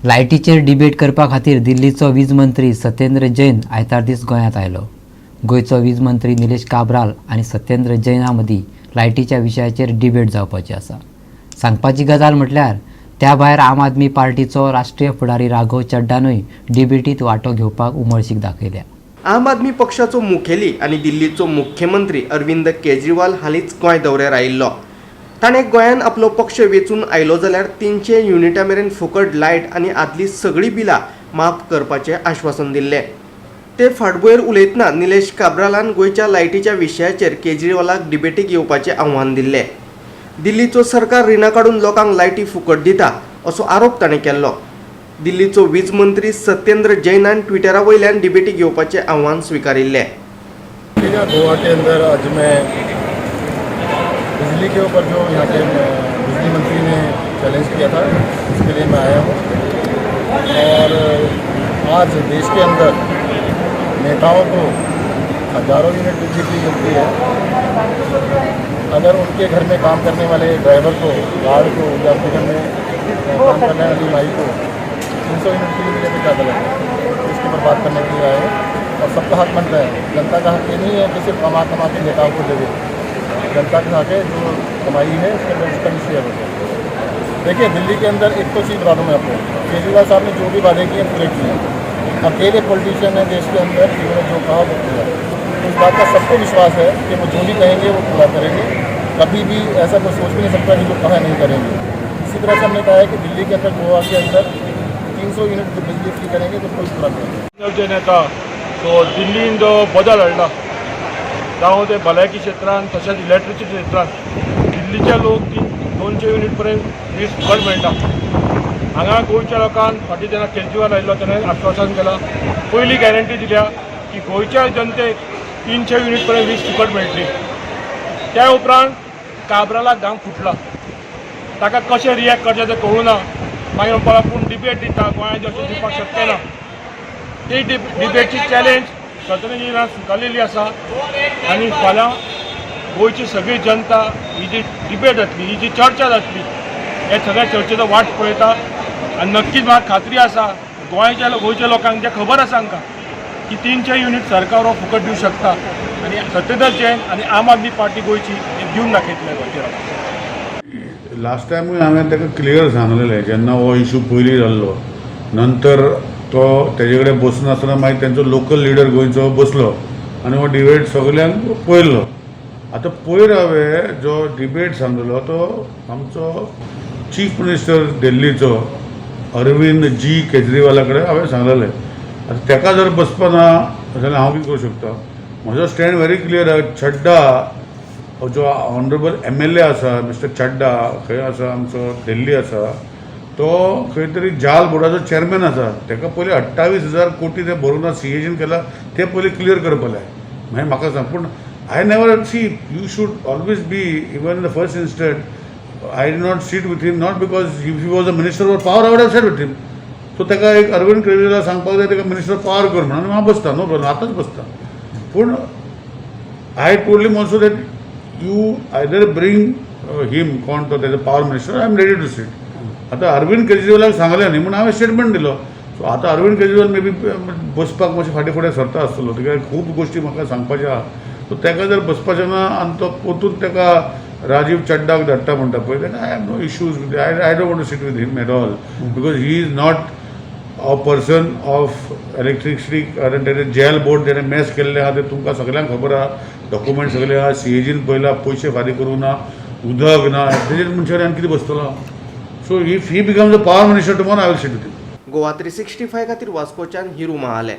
लायटीचेर debate करपा खातीर दिल्लीचो वीज मंत्री सत्येंद्र जैन आयतार दीस गोंयांत आयलो। गोंयचो वीज मंत्री निलेश काब्राल आनी सत्येंद्र जैना मदीं लायटीच्या विशयाचेर डिबेट जावपाची आसा। सांगपाची गजाल म्हटल्यार त्या भायर आम आदमी पार्टीचो राष्ट्रीय फुडारी राघव चड्डानूय डिबेटींत वांटो घेवपाक उमळशीक दाखयल्या। आम आदमी पक्षाचो मुखेली आनी दिल्लीचो मुख्यमंत्री अरविंद केजरीवाल हालींच गोंय दौऱ्यार आयिल्लो। ताणें गोंयांत आपलो पक्ष वेचून आयलो जाल्यार 300 युनिटां मेरेन फुकट लायट आनी आदली सगळीं बिलां माफ करपाचें आश्वासन दिल्लें। ते फाटभुंयेर उलयतना निलेश काब्रालान गोंयच्या लायटीच्या विशयाचेर केजरीवालाक डिबेटीक येवपाचें आव्हान दिल्लें। दिल्लीचो सरकार रिणां काडून लोकांक लायटी फुकट दिता असो आरोप ताणें केल्लो। दिल्लीचो वीज मंत्री सत्येंद्र जैनान ट्विटरा वयल्यान डिबेटीक येवपाचें आव्हान स्वीकारिल्लें। गोवा के अंदर आज मैं बिजली के ऊपर जो यहाँ के बिजली मंत्री ने चैलेंज किया था उसके लिए मैं आया हूँ। और आज देश के अंदर नेताओं को हज़ारों यूनिट बिजली की मिलती है। अगर उनके घर में काम करने वाले ड्राइवर को, गार्ड को, या अपने घर में काम करने वाली माई को 300 यूनिट की मिले तो क्या गलत है? इसके ऊपर बात करने के लिए आए हैं। और सबका हक बनता है। जनता का हक ये नहीं है कि सिर्फ कमा के नेताओं को दे दे। जनता के हक है जो कमाई है उसके अंदर उसका भी शेयर होता है। देखिए, दिल्ली के अंदर एक तो चीज़ बता दूँ मैं आपको, केजरीवाल साहब ने जो भी वादे किए पूरे किए हैं। अकेले पॉलिटिशियन है देश के अंदर जिन्होंने जो कहा वो किया। इस बात का सबको विश्वास है कि वो जो भी कहेंगे वो पूरा करेंगे। कभी भी ऐसा कोई सोच भी नहीं सकता कि जो कहा नहीं करेंगे। इसी तरह से हमने कहा है कि दिल्ली के अंदर, गोवा के अंदर 300 यूनिट बिजली फ्री करेंगे तो कोई पूरा करेंगे। नेता तो दिल्लीन जो बदल हाडला जावं ते भलायकी क्षेत्रांत तशेंच इलेक्ट्रिसिटी क्षेत्रांत दिल्लीचे लोक 200 युनिट पर्यंत वीज फुकट मेळटा। हांगा गोंयच्या लोकांक फाटीं जेन्ना केजरीवाल आयिल्लो तेणें आश्वासन केलां, पयली गॅरंटी दिल्या की गोंयच्या जनतेक 300 युनिट पर्यंत वीज फुकट मेळटली। त्या उपरांत काब्रालाक घाम फुटला, ताका कशें रिएक्ट करचें तें कळुना। मागीर म्हणपाक लागलो पूण डिबेट दिता, गोंयांत अशें दिवपाक शक्य ना। ती डिबेटची चॅलेंज सत्येंद्र स्विकारलेली आसा आनी फाल्यां गोंयची सगळी जनता ही जी डिबेट जातली, ही जी चर्चा जातली, हे सगळ्या चर्चेचो वाट पळयता। आनी नक्कीच म्हाका खात्री आसा गोंयच्या लोकांक जें खबर आसा हांकां की 300 युनिट सरकार हो फुकट दिवंक शकता आनी सत्येंद्र जैन आनी आम आदमी पार्टी गोंयची हे दिवन दाखयतले गोंयचेर। लास्ट टायमूय हांवें ताका क्लियर सांगलेलें जेन्ना हो इशू पयलीं जाल्लो, नंतर तो तेजे कडेन बसून आसतना मागीर तेंचो लोकल लिडर गोंयचो बसलो आनी हो डिबेट सगल्यांक पळयल्लो। आतां पयर हांवें जो डिबेट सांगलेलो तो आमचो चीफ मिनिस्टर दिल्लीचो अरविंद जी केजरीवाला कडेन हांवें सांगलेलें। आतां ताका जर बसपा ना जाल्यार हांव कितें करूं शकता? म्हजो स्टँड व्हेरी क्लियर आहा। चड्डा जो ऑनरेबल MLA आसा, मिस्टर चड्डा खंय आसा, आमचो दिल्ली आसा, तो खंय तरी जाल बोर्डाचो चेअरमॅन आसा। ताका पयलीं 28,000 कोटी ते भरून CAGन केला, ते पयलीं क्लियर करपा जाय। मागीर म्हाका सांग, पूण I never see, you should always be, even in the first instant, I did not sit with him, not because if he was a minister of power, I would have sat with him. So ताका एक अरविंद केजरीवाल सांगपाक जाय ताका minister of power कर म्हणून हांव बसता, no problem, आतांच बसता। पूण I told him also that you either bring him, कोण तो तेजो power minister, I am ready to sit. आतां अरविंद केजरीवालाक सांगलें न्ही म्हणून हांवें स्टेटमेंट दिलो। सो आतां अरविंद केजरीवाल मे बी बसपाक मातशें फाटीं फुडें सरता आसतलो, ताका खूब गोश्टी म्हाका सांगपाच्यो आहा। सो ताका जर बसपाचें ना आनी तो परतून ताका राजीव चड्डाक धाडटा म्हणटा पळय, then I have no issues with I don't want to sit with him at all, because he is not a person of electricity. कारण तेणें जेल बोर्ड तेणें मॅस केल्लें आहा तें तुमकां सगळ्यांक खबर आहा, डॉक्युमेंट सगळे आहा, CAGन पळयला, पयशे फारीक करूं ना, उदक ना, तेजेर मनशार आनी कितें बसतलो? So if he becomes a power minister tomorrow, I will sit with him. Goa 365 खातीर वास्कोच्यान हिरू महाले।